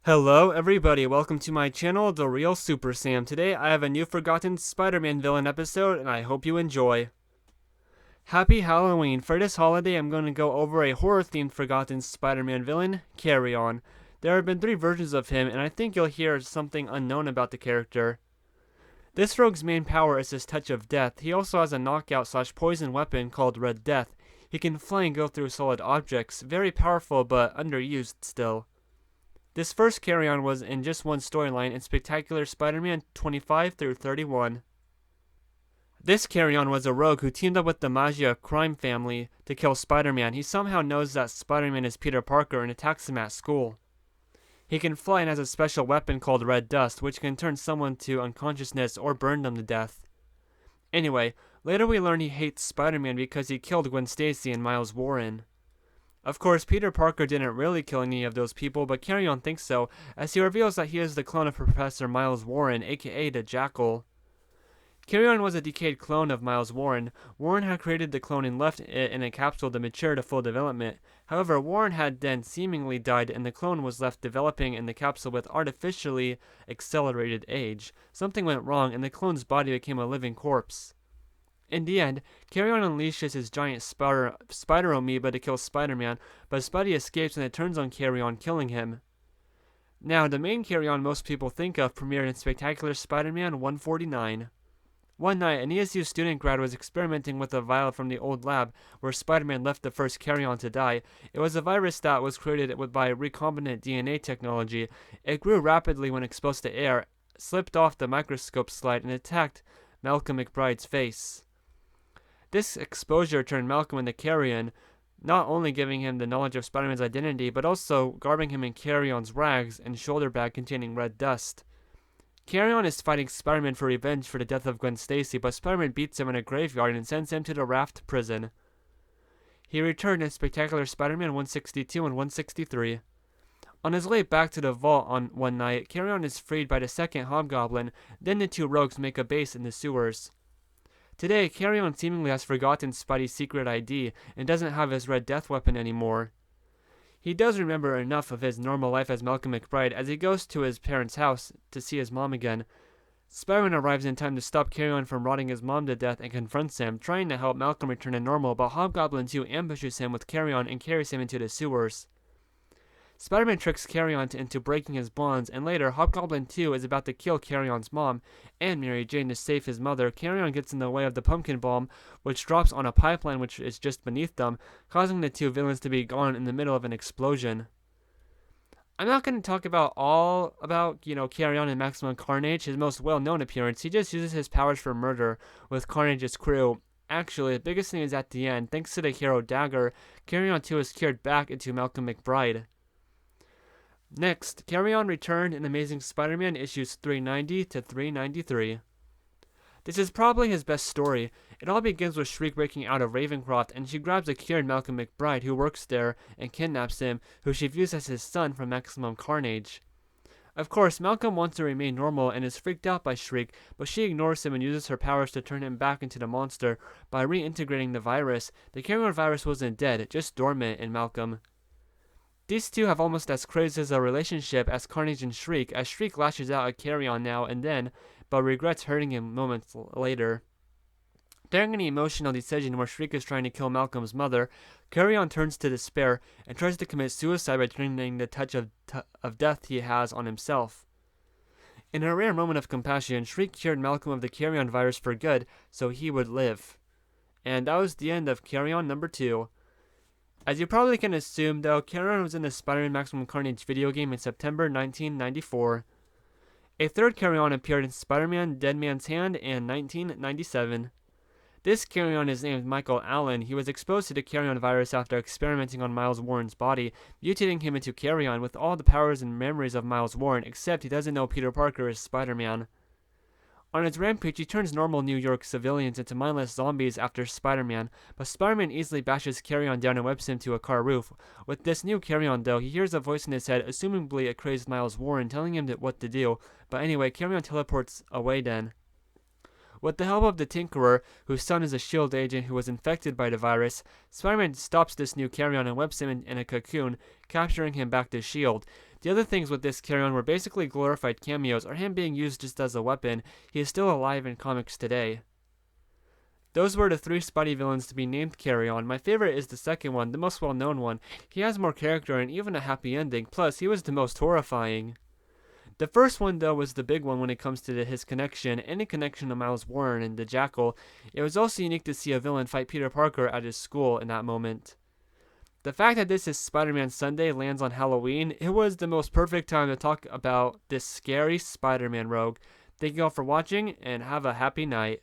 Hello everybody, welcome to my channel, The Real Super Sam. Today I have a new forgotten Spider-Man villain episode and I hope you enjoy. Happy Halloween! For this holiday I'm going to go over a horror-themed forgotten Spider-Man villain, Carrion. There have been 3 versions of him and I think you'll hear something unknown about the character. This rogue's main power is his touch of death. He also has a knockout/poison weapon called Red Death. He can fly and go through solid objects, very powerful but underused still. This first Carrion was in just one storyline in Spectacular Spider-Man 25 through 31. This Carrion was a rogue who teamed up with the Magia crime family to kill Spider-Man. He somehow knows that Spider-Man is Peter Parker and attacks him at school. He can fly and has a special weapon called Red Dust, which can turn someone to unconsciousness or burn them to death. Anyway, later we learn he hates Spider-Man because he killed Gwen Stacy and Miles Warren. Of course, Peter Parker didn't really kill any of those people, but Carrion thinks so, as he reveals that he is the clone of Professor Miles Warren, aka the Jackal. Carrion was a decayed clone of Miles Warren. Warren had created the clone and left it in a capsule to mature to full development. However, Warren had then seemingly died and the clone was left developing in the capsule with artificially accelerated age. Something went wrong and the clone's body became a living corpse. In the end, Carrion unleashes his giant spider amoeba to kill Spider-Man, but Spidey escapes and it turns on Carrion, killing him. Now, the main Carrion most people think of premiered in Spectacular Spider-Man 149. One night, an ESU student grad was experimenting with a vial from the old lab where Spider-Man left the first Carrion to die. It was a virus that was created by recombinant DNA technology. It grew rapidly when exposed to air, slipped off the microscope slide, and attacked Malcolm McBride's face. This exposure turned Malcolm into Carrion, not only giving him the knowledge of Spider-Man's identity, but also garbing him in Carrion's rags and shoulder bag containing red dust. Carrion is fighting Spider-Man for revenge for the death of Gwen Stacy, but Spider-Man beats him in a graveyard and sends him to the Raft prison. He returned in Spectacular Spider-Man 162 and 163. On his way back to the vault on one night, Carrion is freed by the second Hobgoblin, then the 2 rogues make a base in the sewers. Today, Carrion seemingly has forgotten Spidey's secret ID and doesn't have his Red Death weapon anymore. He does remember enough of his normal life as Malcolm McBride as he goes to his parents' house to see his mom again. Spider-Man arrives in time to stop Carrion from rotting his mom to death and confronts him, trying to help Malcolm return to normal, but Hobgoblin 2 ambushes him with Carrion and carries him into the sewers. Spider-Man tricks Carrion into breaking his bonds, and later, Hobgoblin 2 is about to kill Carrion's mom and Mary Jane to save his mother. Carrion gets in the way of the pumpkin bomb, which drops on a pipeline which is just beneath them, causing the 2 villains to be gone in the middle of an explosion. I'm not going to talk about Carrion and Maximum Carnage, his most well-known appearance. He just uses his powers for murder with Carnage's crew. Actually, the biggest thing is at the end. Thanks to the hero Dagger, Carrion 2 is cured back into Malcolm McBride. Next, Carrion returned in Amazing Spider-Man issues 390 to 393. This is probably his best story. It all begins with Shriek breaking out of Ravencroft, and she grabs a cured Malcolm McBride who works there and kidnaps him, who she views as his son from Maximum Carnage. Of course, Malcolm wants to remain normal and is freaked out by Shriek, but she ignores him and uses her powers to turn him back into the monster by reintegrating the virus. The Carrion virus wasn't dead, just dormant in Malcolm. These 2 have almost as crazy as a relationship as Carnage and Shriek, as Shriek lashes out at Carrion now and then, but regrets hurting him moments later. During an emotional decision where Shriek is trying to kill Malcolm's mother, Carrion turns to despair and tries to commit suicide by turning the touch of death he has on himself. In a rare moment of compassion, Shriek cured Malcolm of the Carrion virus for good, so he would live. And that was the end of Carrion number 2. As you probably can assume, though, Carrion was in the Spider-Man Maximum Carnage video game in September 1994. A third Carrion appeared in Spider-Man Dead Man's Hand in 1997. This Carrion is named Michael Allen. He was exposed to the Carrion virus after experimenting on Miles Warren's body, mutating him into Carrion with all the powers and memories of Miles Warren, except he doesn't know Peter Parker is Spider-Man. On his rampage, he turns normal New York civilians into mindless zombies after Spider-Man, but Spider-Man easily bashes Carrion down and whips him to a car roof. With this new Carrion, though, he hears a voice in his head, assumably a crazed Miles Warren, telling him what to do, but anyway, Carrion teleports away then. With the help of the Tinkerer, whose son is a S.H.I.E.L.D. agent who was infected by the virus, Spider-Man stops this new Carrion and whips him in a cocoon, capturing him back to S.H.I.E.L.D. The other things with this Carrion were basically glorified cameos, or him being used just as a weapon. He is still alive in comics today. Those were the 3 Spidey villains to be named Carrion. My favorite is the second one, the most well-known one. He has more character and even a happy ending, plus he was the most horrifying. The first one, though, was the big one when it comes to his connection, any connection to Miles Warren and the Jackal. It was also unique to see a villain fight Peter Parker at his school in that moment. The fact that this is Spider-Man Sunday lands on Halloween, it was the most perfect time to talk about this scary Spider-Man rogue. Thank you all for watching, and have a happy night.